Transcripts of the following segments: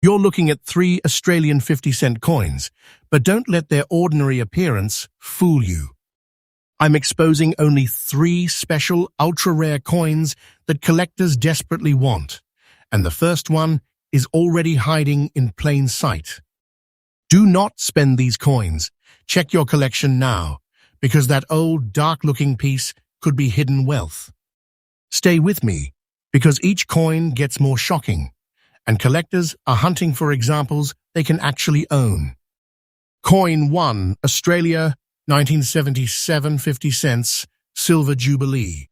You're looking at 3 Australian 50-cent coins, but don't let their ordinary appearance fool you. I'm exposing only 3 special ultra-rare coins that collectors desperately want, and the first one is already hiding in plain sight. Do not spend these coins. Check your collection now, because that old, dark-looking piece could be hidden wealth. Stay with me, because each coin gets more shocking, and collectors are hunting for examples they can actually own. Coin 1, Australia, 1977, 50 cents, Silver Jubilee.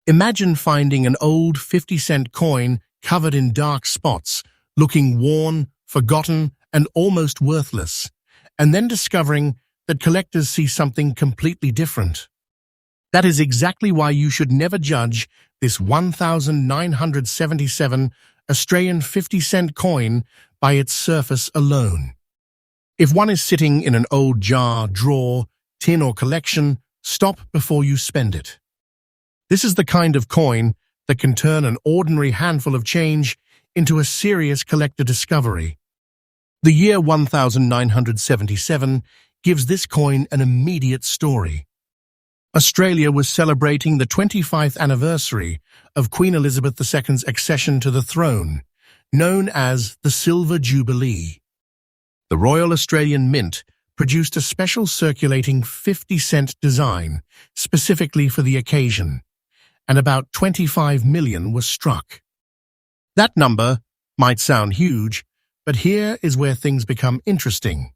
Imagine finding an old 50-cent coin covered in dark spots, looking worn, forgotten, and almost worthless, and then discovering that collectors see something completely different. That is exactly why you should never judge this 1977 Australian 50-cent coin by its surface alone. If one is sitting in an old jar, drawer, tin or collection, stop before you spend it. This is the kind of coin that can turn an ordinary handful of change into a serious collector discovery. The year 1977 gives this coin an immediate story. Australia was celebrating the 25th anniversary of Queen Elizabeth II's accession to the throne, known as the Silver Jubilee. The Royal Australian Mint produced a special circulating 50-cent design specifically for the occasion, and about 25 million was struck. That number might sound huge, but here is where things become interesting.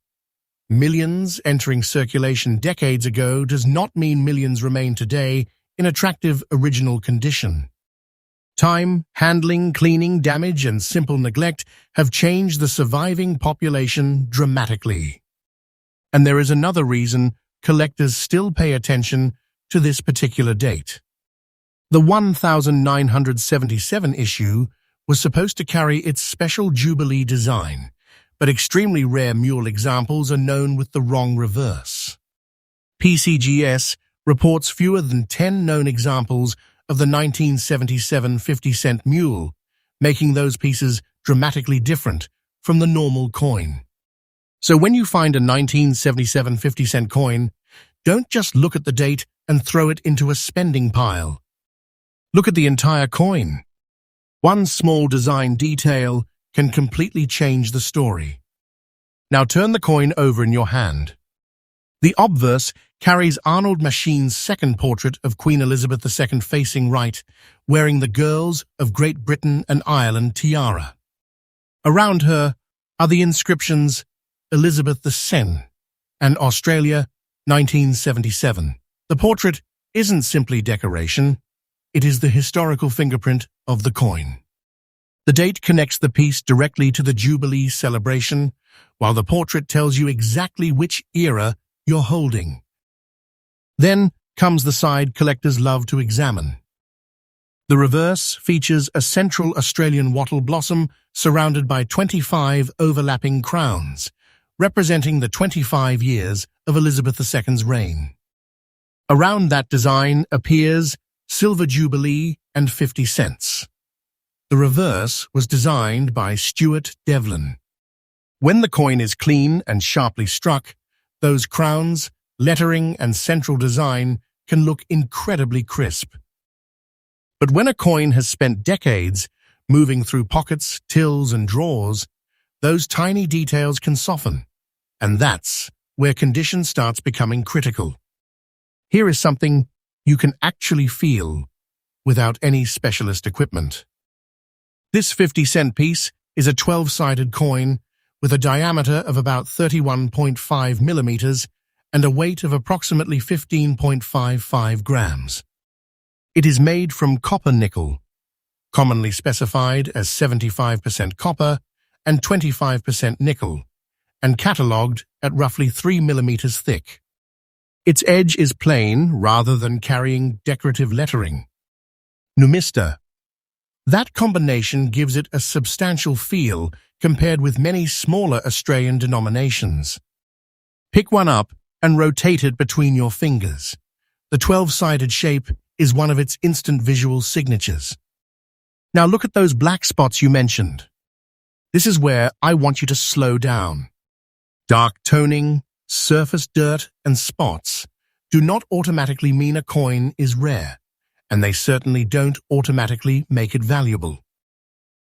Millions entering circulation decades ago does not mean millions remain today in attractive original condition. Time, handling, cleaning, damage, and simple neglect have changed the surviving population dramatically. And there is another reason collectors still pay attention to this particular date. The 1977 issue was supposed to carry its special Jubilee design, but extremely rare mule examples are known with the wrong reverse. PCGS reports fewer than 10 known examples of the 1977 50-cent mule, making those pieces dramatically different from the normal coin. So when you find a 1977 50-cent coin, don't just look at the date and throw it into a spending pile. Look at the entire coin. One small design detail can completely change the story. Now turn the coin over in your hand. The obverse carries Arnold Machine's second portrait of Queen Elizabeth II facing right, wearing the Girls of Great Britain and Ireland tiara. Around her are the inscriptions Elizabeth II and Australia 1977. The portrait isn't simply decoration, it is the historical fingerprint of the coin. The date connects the piece directly to the Jubilee celebration, while the portrait tells you exactly which era you're holding. Then comes the side collectors love to examine. The reverse features a central Australian wattle blossom surrounded by 25 overlapping crowns, representing the 25 years of Elizabeth II's reign. Around that design appears Silver Jubilee and 50 cents. The reverse was designed by Stuart Devlin. When the coin is clean and sharply struck, those crowns, lettering, and central design can look incredibly crisp. But when a coin has spent decades moving through pockets, tills, and drawers, those tiny details can soften, and that's where condition starts becoming critical. Here is something you can actually feel without any specialist equipment. This 50-cent piece is a 12-sided coin with a diameter of about 31.5 millimeters and a weight of approximately 15.55 grams. It is made from copper nickel, commonly specified as 75% copper and 25% nickel, and catalogued at roughly 3 millimeters thick. Its edge is plain rather than carrying decorative lettering. Numista. That combination gives it a substantial feel compared with many smaller Australian denominations. Pick one up and rotate it between your fingers. The 12-sided shape is one of its instant visual signatures. Now look at those black spots you mentioned. This is where I want you to slow down. Dark toning, surface dirt, and spots do not automatically mean a coin is rare, and they certainly don't automatically make it valuable.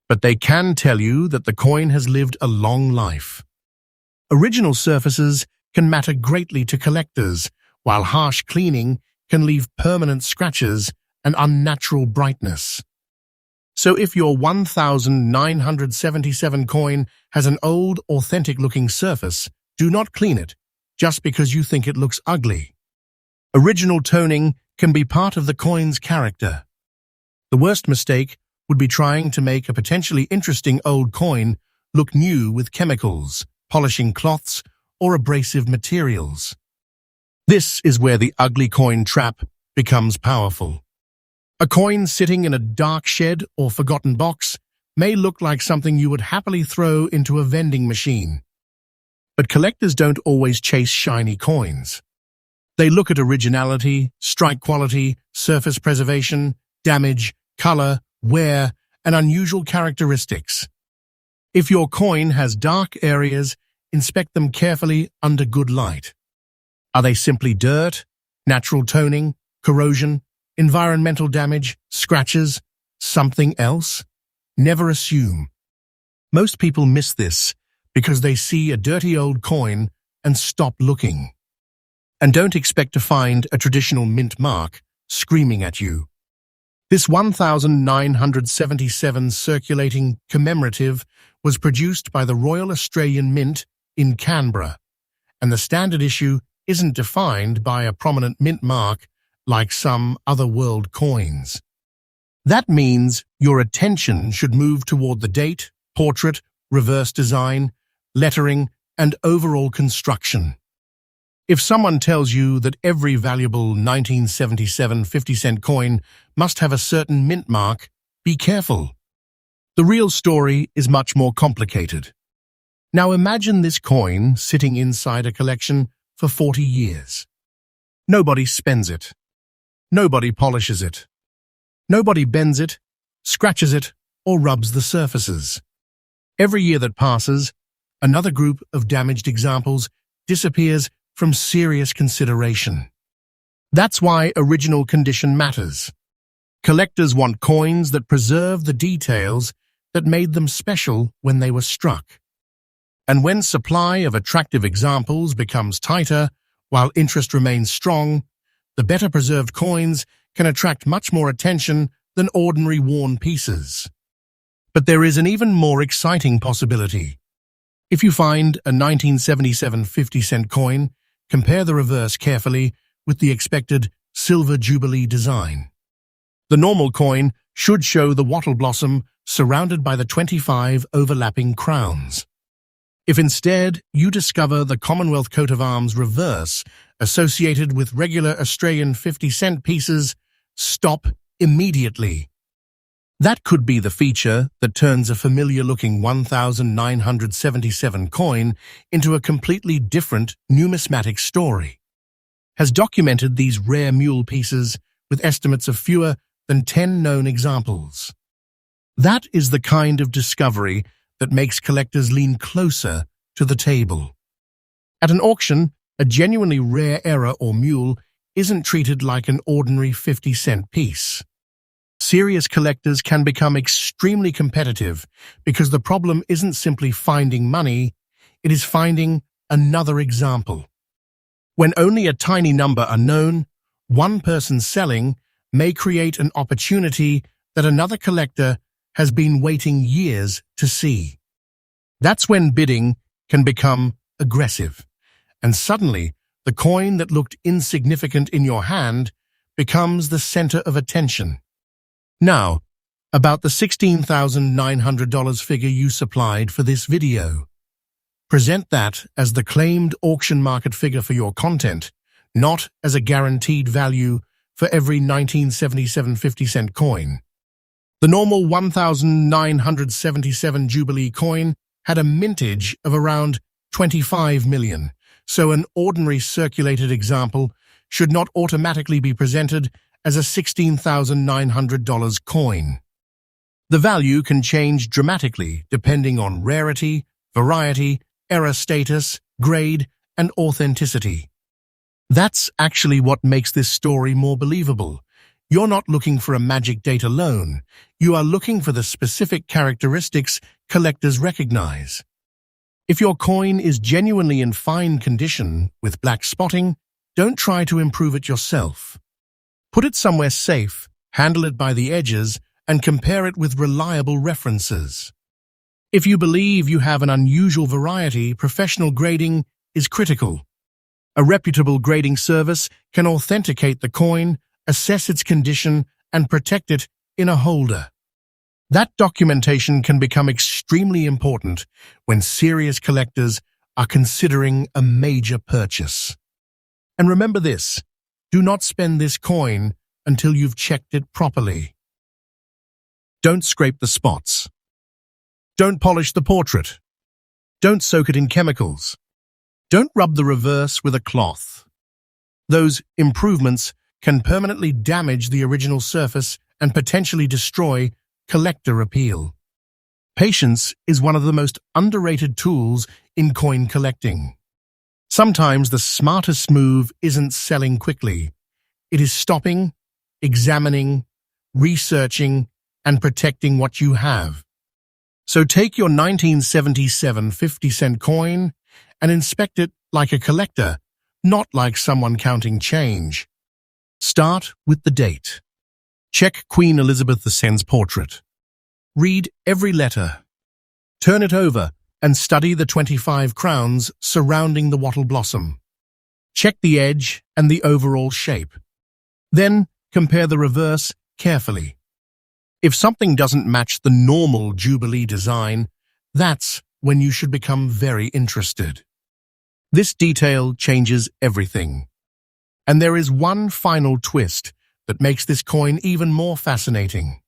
But they can tell you that the coin has lived a long life. Original surfaces can matter greatly to collectors, while harsh cleaning can leave permanent scratches and unnatural brightness. So if your 1977 coin has an old, authentic-looking surface, do not clean it just because you think it looks ugly. Original toning can be part of the coin's character. The worst mistake would be trying to make a potentially interesting old coin look new with chemicals, polishing cloths, or abrasive materials. This is where the ugly coin trap becomes powerful. A coin sitting in a dark shed or forgotten box may look like something you would happily throw into a vending machine. But collectors don't always chase shiny coins. They look at originality, strike quality, surface preservation, damage, color, wear, and unusual characteristics. If your coin has dark areas, inspect them carefully under good light. Are they simply dirt, natural toning, corrosion, environmental damage, scratches, something else? Never assume. Most people miss this because they see a dirty old coin and stop looking. And don't expect to find a traditional mint mark screaming at you. This 1977 circulating commemorative was produced by the Royal Australian Mint in Canberra, and the standard issue isn't defined by a prominent mint mark like some other world coins. That means your attention should move toward the date, portrait, reverse design, lettering, and overall construction. If someone tells you that every valuable 1977 50-cent coin must have a certain mint mark, be careful. The real story is much more complicated. Now imagine this coin sitting inside a collection for 40 years. Nobody spends it. Nobody polishes it. Nobody bends it, scratches it, or rubs the surfaces. Every year that passes, another group of damaged examples disappears from serious consideration. That's why original condition matters. Collectors want coins that preserve the details that made them special when they were struck. And when supply of attractive examples becomes tighter, while interest remains strong, the better preserved coins can attract much more attention than ordinary worn pieces. But there is an even more exciting possibility. If you find a 1977 50-cent coin, compare the reverse carefully with the expected Silver Jubilee design. The normal coin should show the wattle blossom surrounded by the 25 overlapping crowns. If instead you discover the Commonwealth coat of arms reverse associated with regular Australian 50-cent pieces, stop immediately. That could be the feature that turns a familiar-looking 1977 coin into a completely different numismatic story. Has documented these rare mule pieces with estimates of fewer than 10 known examples. That is the kind of discovery that makes collectors lean closer to the table. At an auction, a genuinely rare error or mule isn't treated like an ordinary 50-cent piece. Serious collectors can become extremely competitive because the problem isn't simply finding money, it is finding another example. When only a tiny number are known, one person selling may create an opportunity that another collector has been waiting years to see. That's when bidding can become aggressive, and suddenly the coin that looked insignificant in your hand becomes the center of attention. Now, about the $16,900 figure you supplied for this video. Present that as the claimed auction market figure for your content, not as a guaranteed value for every 1977 50-cent coin. The normal 1977 Jubilee coin had a mintage of around 25 million, so an ordinary circulated example should not automatically be presented as a $16,900 coin. The value can change dramatically depending on rarity, variety, error status, grade, and authenticity. That's actually what makes this story more believable. You're not looking for a magic date alone. You are looking for the specific characteristics collectors recognize. If your coin is genuinely in fine condition with black spotting, don't try to improve it yourself. Put it somewhere safe, handle it by the edges, and compare it with reliable references. If you believe you have an unusual variety, professional grading is critical. A reputable grading service can authenticate the coin, assess its condition, and protect it in a holder. That documentation can become extremely important when serious collectors are considering a major purchase. And remember this, do not spend this coin until you've checked it properly. Don't scrape the spots. Don't polish the portrait. Don't soak it in chemicals. Don't rub the reverse with a cloth. Those improvements can permanently damage the original surface and potentially destroy collector appeal. Patience is one of the most underrated tools in coin collecting. Sometimes the smartest move isn't selling quickly. It is stopping, examining, researching, and protecting what you have. So take your 1977 50-cent coin and inspect it like a collector, not like someone counting change. Start with the date. Check Queen Elizabeth II's portrait. Read every letter. Turn it over and study the 25 crowns surrounding the wattle blossom. Check the edge and the overall shape. Then compare the reverse carefully. If something doesn't match the normal Jubilee design, that's when you should become very interested. This detail changes everything. And there is one final twist that makes this coin even more fascinating.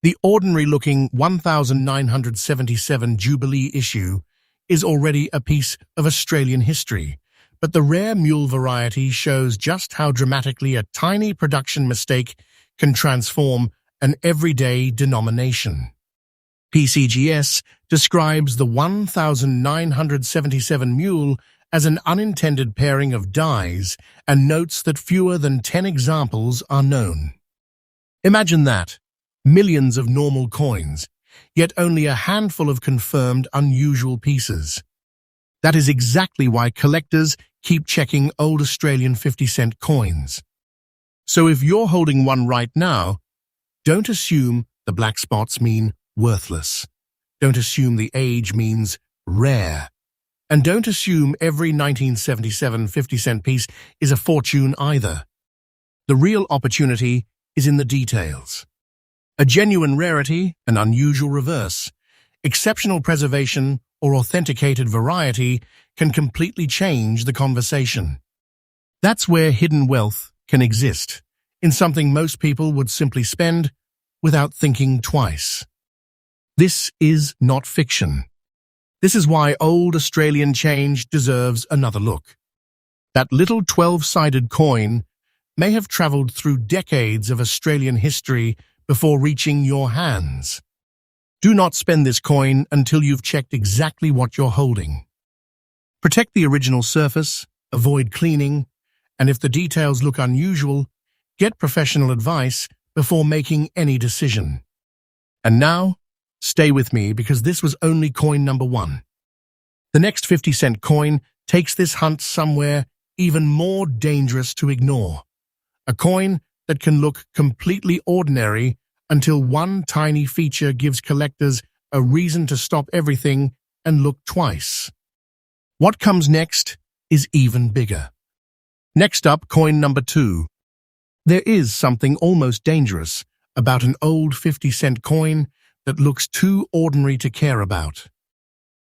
The ordinary-looking 1977 Jubilee issue is already a piece of Australian history, but the rare mule variety shows just how dramatically a tiny production mistake can transform an everyday denomination. PCGS describes the 1977 mule as an unintended pairing of dies and notes that fewer than 10 examples are known. Imagine that, millions of normal coins, yet only a handful of confirmed unusual pieces. That is exactly why collectors keep checking old Australian 50-cent coins. So if you're holding one right now, don't assume the black spots mean worthless. Don't assume the age means rare. And don't assume every 1977 50-cent piece is a fortune either. The real opportunity is in the details. A genuine rarity, an unusual reverse, exceptional preservation, or authenticated variety can completely change the conversation. That's where hidden wealth can exist, in something most people would simply spend without thinking twice. This is not fiction. This is why old Australian change deserves another look. That little 12-sided coin may have travelled through decades of Australian history before reaching your hands. Do not spend this coin until you've checked exactly what you're holding. Protect the original surface, avoid cleaning, and if the details look unusual, get professional advice before making any decision. And now, stay with me because this was only coin number 1. The next 50-cent coin takes this hunt somewhere even more dangerous to ignore. A coin that can look completely ordinary until one tiny feature gives collectors a reason to stop everything and look twice. What comes next is even bigger. Next up, coin number 2. There is something almost dangerous about an old 50-cent coin that looks too ordinary to care about.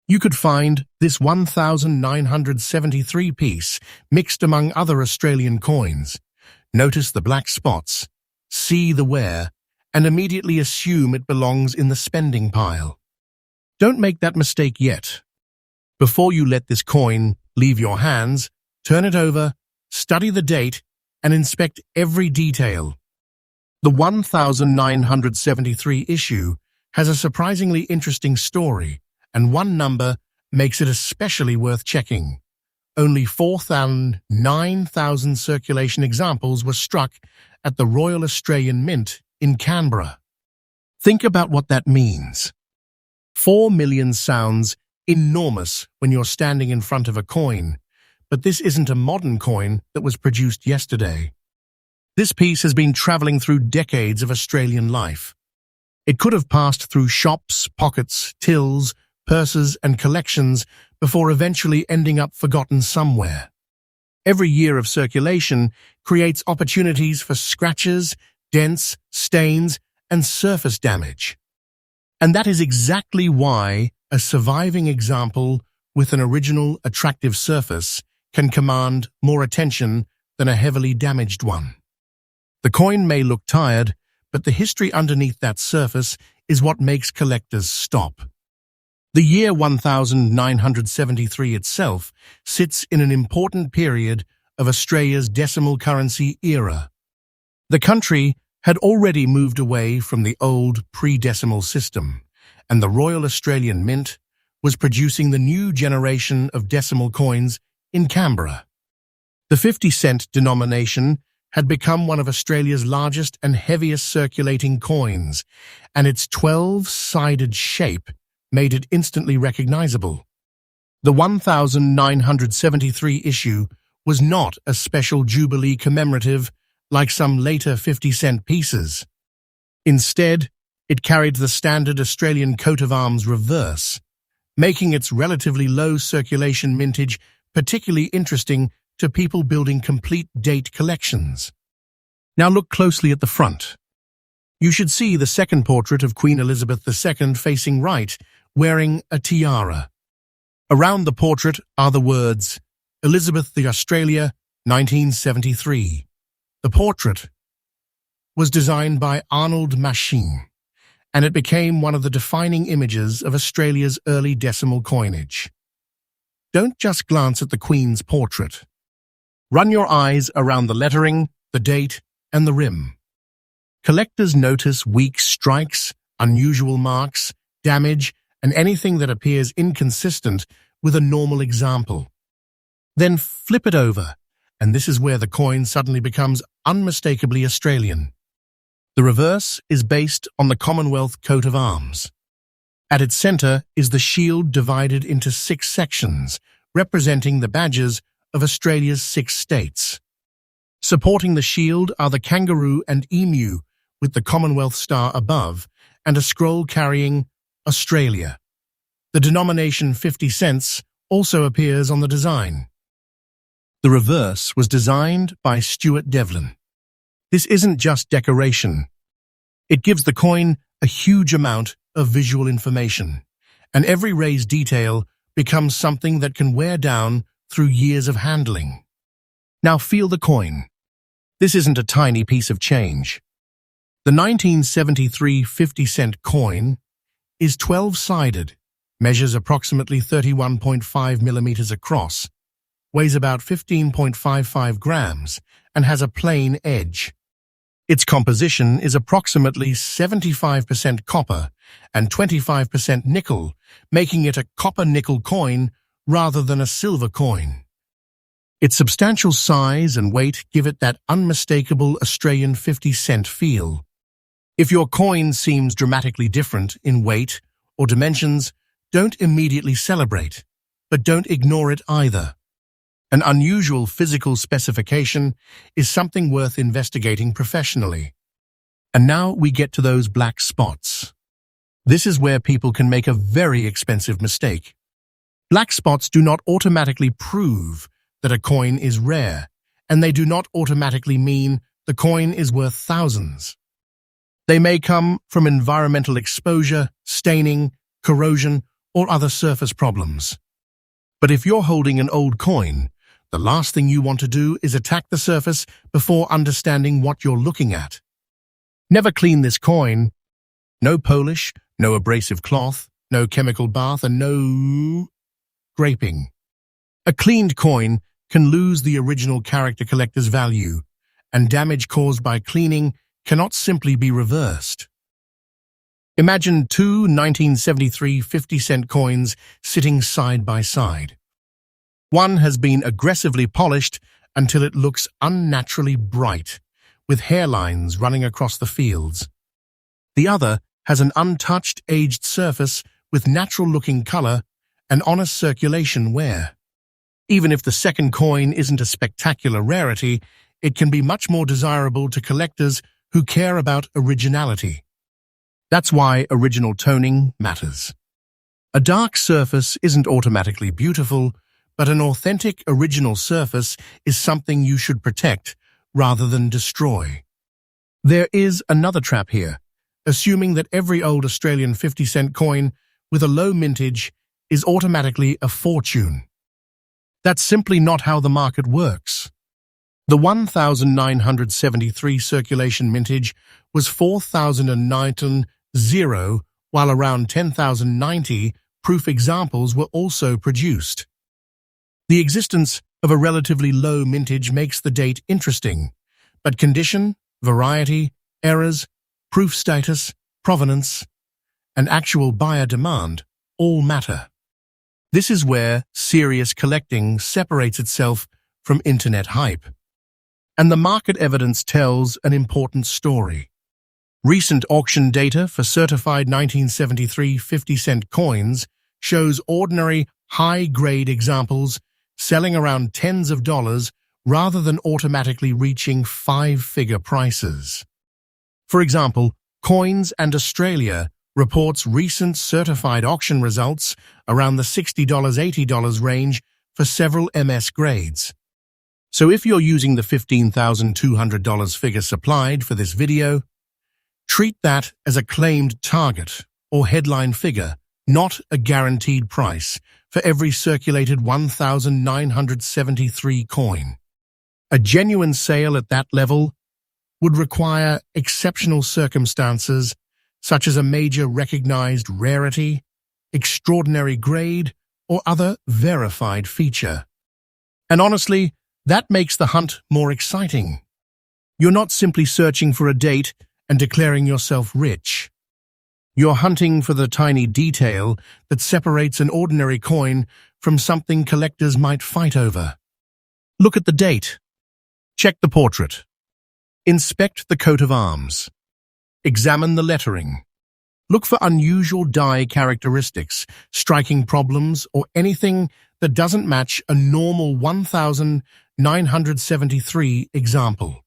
You could find this 1973 piece mixed among other Australian coins. Notice the black spots, see the wear, and immediately assume it belongs in the spending pile. Don't make that mistake yet. Before you let this coin leave your hands, turn it over, study the date, and inspect every detail. The 1973 issue has a surprisingly interesting story, and one number makes it especially worth checking. Only 4,009,000 circulation examples were struck at the Royal Australian Mint in Canberra. Think about what that means. 4 million sounds enormous when you're standing in front of a coin, but this isn't a modern coin that was produced yesterday. This piece has been travelling through decades of Australian life. It could have passed through shops, pockets, tills, purses and collections before eventually ending up forgotten somewhere. Every year of circulation creates opportunities for scratches, dents, stains, and surface damage. And that is exactly why a surviving example with an original, attractive surface can command more attention than a heavily damaged one. The coin may look tired, but the history underneath that surface is what makes collectors stop. The year 1973 itself sits in an important period of Australia's decimal currency era. The country had already moved away from the old pre-decimal system, and the Royal Australian Mint was producing the new generation of decimal coins in Canberra. The 50-cent denomination had become one of Australia's largest and heaviest circulating coins, and its 12-sided shape made it instantly recognizable. The 1973 issue was not a special Jubilee commemorative like some later 50-cent pieces. Instead, it carried the standard Australian coat of arms reverse, making its relatively low circulation mintage particularly interesting to people building complete date collections. Now look closely at the front. You should see the second portrait of Queen Elizabeth II facing right, wearing a tiara. Around the portrait are the words, Elizabeth the Australia, 1973. The portrait was designed by Arnold Machin, and it became one of the defining images of Australia's early decimal coinage. Don't just glance at the Queen's portrait. Run your eyes around the lettering, the date, and the rim. Collectors notice weak strikes, unusual marks, damage, and anything that appears inconsistent with a normal example. Then flip it over, and this is where the coin suddenly becomes unmistakably Australian. The reverse is based on the Commonwealth coat of arms. At its center is the shield divided into 6 sections, representing the badges of Australia's 6 states. Supporting the shield are the kangaroo and emu, with the Commonwealth star above, and a scroll carrying Australia. The denomination 50 cents also appears on the design. The reverse was designed by Stuart Devlin. This isn't just decoration. It gives the coin a huge amount of visual information, and every raised detail becomes something that can wear down through years of handling. Now feel the coin. This isn't a tiny piece of change. The 1973 50-cent coin is 12-sided, measures approximately 31.5 millimeters across, weighs about 15.55 grams, and has a plain edge. Its composition is approximately 75% copper and 25% nickel, making it a copper-nickel coin rather than a silver coin. Its substantial size and weight give it that unmistakable Australian 50-cent feel. If your coin seems dramatically different in weight or dimensions, don't immediately celebrate, but don't ignore it either. An unusual physical specification is something worth investigating professionally. And now we get to those black spots. This is where people can make a very expensive mistake. Black spots do not automatically prove that a coin is rare, and they do not automatically mean the coin is worth thousands. They may come from environmental exposure, staining, corrosion, or other surface problems. But if you're holding an old coin, the last thing you want to do is attack the surface before understanding what you're looking at. Never clean this coin. No polish, no abrasive cloth, no chemical bath, and no scraping. A cleaned coin can lose the original character collector's value, and damage caused by cleaning cannot simply be reversed. Imagine two 1973 50-cent coins sitting side by side. One has been aggressively polished until it looks unnaturally bright, with hairlines running across the fields. The other has an untouched, aged surface with natural-looking color and honest circulation wear. Even if the second coin isn't a spectacular rarity, it can be much more desirable to collectors who care about originality. That's why original toning matters. A dark surface isn't automatically beautiful, but an authentic original surface is something you should protect rather than destroy. There is another trap here, assuming that every old Australian 50-cent coin with a low mintage is automatically a fortune. That's simply not how the market works. The 1973 circulation mintage was 4,019, while around 10,090 proof examples were also produced. The existence of a relatively low mintage makes the date interesting, but condition, variety, errors, proof status, provenance, and actual buyer demand all matter. This is where serious collecting separates itself from internet hype. And the market evidence tells an important story. Recent auction data for certified 1973 50-cent coins shows ordinary, high-grade examples selling around tens of dollars rather than automatically reaching five-figure prices. For example, Coins and Australia reports recent certified auction results around the $60–80 range for several MS grades. So if you're using the $15,200 figure supplied for this video, treat that as a claimed target or headline figure, not a guaranteed price for every circulated 1973 coin. A genuine sale at that level would require exceptional circumstances such as a major recognized rarity, extraordinary grade, or other verified feature. And honestly, that makes the hunt more exciting. You're not simply searching for a date and declaring yourself rich. You're hunting for the tiny detail that separates an ordinary coin from something collectors might fight over. Look at the date. Check the portrait. Inspect the coat of arms. Examine the lettering. Look for unusual die characteristics, striking problems, or anything that doesn't match a normal 1973 example.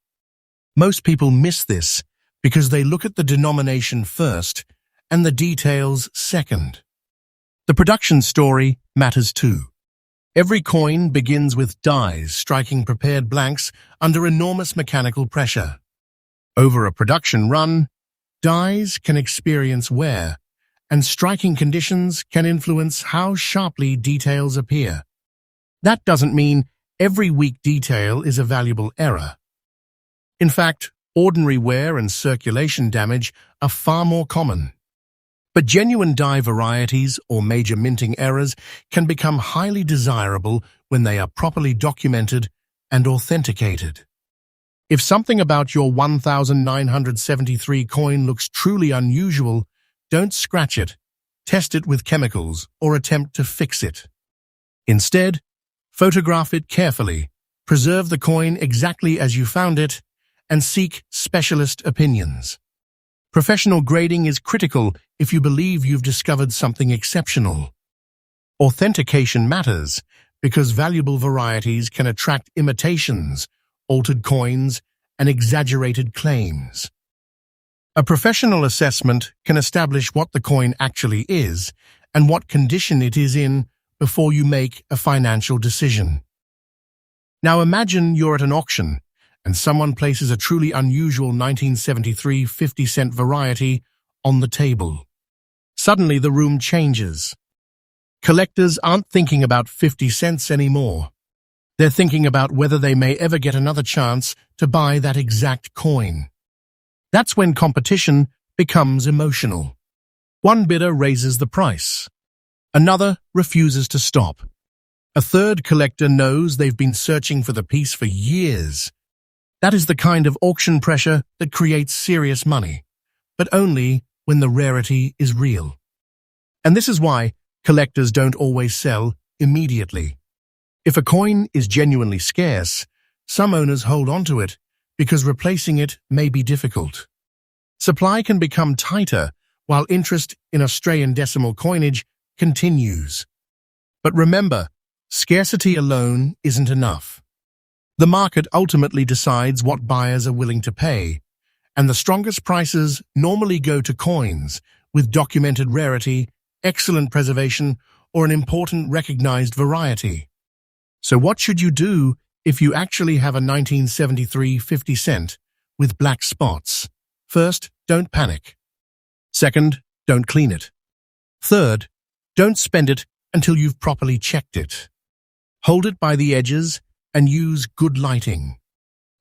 Most people miss this because they look at the denomination first and the details second. The production story matters too. Every coin begins with dies striking prepared blanks under enormous mechanical pressure. Over a production run, dies can experience wear, and striking conditions can influence how sharply details appear. That doesn't mean every weak detail is a valuable error. In fact, ordinary wear and circulation damage are far more common. But genuine die varieties or major minting errors can become highly desirable when they are properly documented and authenticated. If something about your 1973 coin looks truly unusual, don't scratch it, test it with chemicals, or attempt to fix it. Instead, photograph it carefully, preserve the coin exactly as you found it, and seek specialist opinions. Professional grading is critical if you believe you've discovered something exceptional. Authentication matters because valuable varieties can attract imitations, altered coins, and exaggerated claims. A professional assessment can establish what the coin actually is and what condition it is in before you make a financial decision. Now imagine you're at an auction and someone places a truly unusual 1973 50-cent variety on the table. Suddenly the room changes. Collectors aren't thinking about 50 cents anymore. They're thinking about whether they may ever get another chance to buy that exact coin. That's when competition becomes emotional. One bidder raises the price. Another refuses to stop. A third collector knows they've been searching for the piece for years. That is the kind of auction pressure that creates serious money, but only when the rarity is real. And this is why collectors don't always sell immediately. If a coin is genuinely scarce, some owners hold onto it because replacing it may be difficult. Supply can become tighter while interest in Australian decimal coinage continues. But remember, scarcity alone isn't enough. The market ultimately decides what buyers are willing to pay, and the strongest prices normally go to coins with documented rarity, excellent preservation, or an important recognized variety. So what should you do if you actually have a 1973 50 cent with black spots? First, don't panic. Second, don't clean it. Third, don't spend it until you've properly checked it. Hold it by the edges and use good lighting.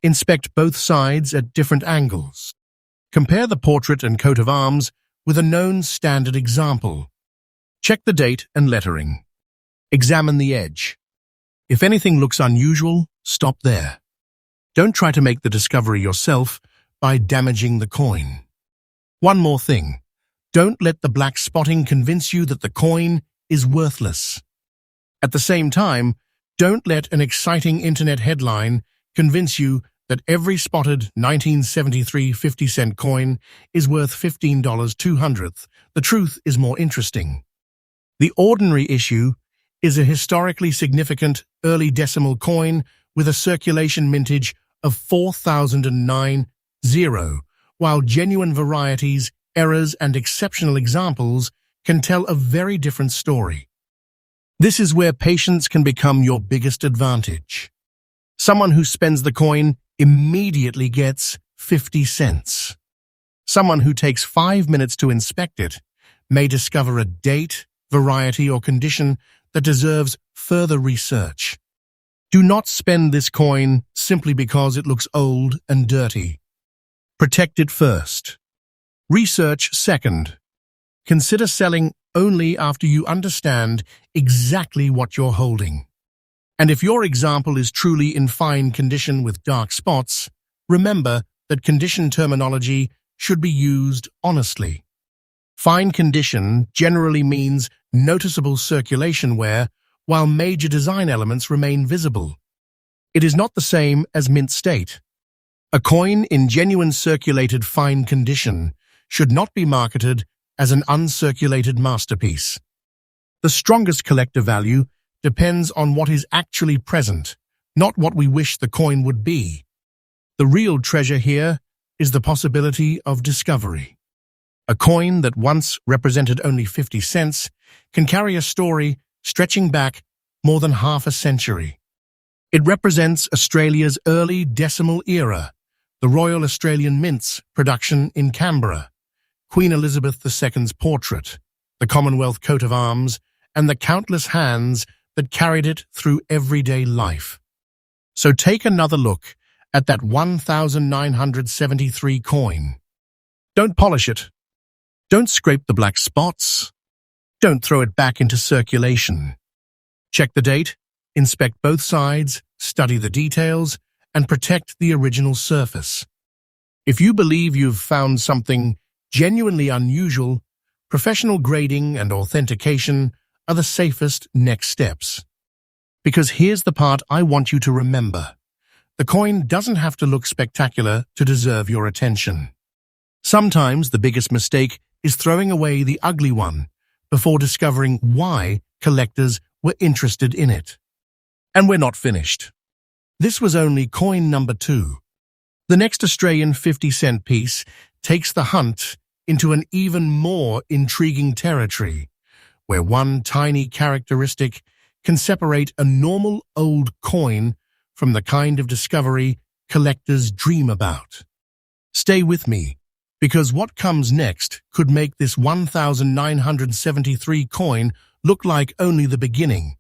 Inspect both sides at different angles. Compare the portrait and coat of arms with a known standard example. Check the date and lettering. Examine the edge. If anything looks unusual, stop there. Don't try to make the discovery yourself by damaging the coin. One more thing. Don't let the black spotting convince you that the coin is worthless. At the same time, don't let an exciting internet headline convince you that every spotted 1973 50 cent coin is worth $15 200th. The truth is more interesting. The ordinary issue is a historically significant early decimal coin with a circulation mintage of 4009, while genuine varieties, errors, and exceptional examples can tell a very different story. This is where patience can become your biggest advantage. Someone who spends the coin immediately gets 50 cents. Someone who takes 5 minutes to inspect it may discover a date, variety, or condition that deserves further research. Do not spend this coin simply because it looks old and dirty. Protect it first. Research second. Consider selling only after you understand exactly what you're holding. And if your example is truly in fine condition with dark spots, remember that condition terminology should be used honestly. Fine condition generally means noticeable circulation wear, while major design elements remain visible. It is not the same as mint state. A coin in genuine circulated fine condition should not be marketed as an uncirculated masterpiece. The strongest collector value depends on what is actually present, not what we wish the coin would be. The real treasure here is the possibility of discovery. A coin that once represented only 50 cents can carry a story stretching back more than half a century. It represents Australia's early decimal era, the Royal Australian Mint's production in Canberra, Queen Elizabeth II's portrait, the Commonwealth coat of arms, and the countless hands that carried it through everyday life. So take another look at that 1973 coin. Don't polish it. Don't scrape the black spots. Don't throw it back into circulation. Check the date, inspect both sides, study the details, and protect the original surface. If you believe you've found something genuinely unusual, professional grading and authentication are the safest next steps. Because here's the part I want you to remember. The coin doesn't have to look spectacular to deserve your attention. Sometimes the biggest mistake is throwing away the ugly one before discovering why collectors were interested in it. And we're not finished. This was only coin number 2. The next Australian 50-cent piece takes the hunt into an even more intriguing territory, where one tiny characteristic can separate a normal old coin from the kind of discovery collectors dream about. Stay with me, because what comes next could make this 1973 coin look like only the beginning.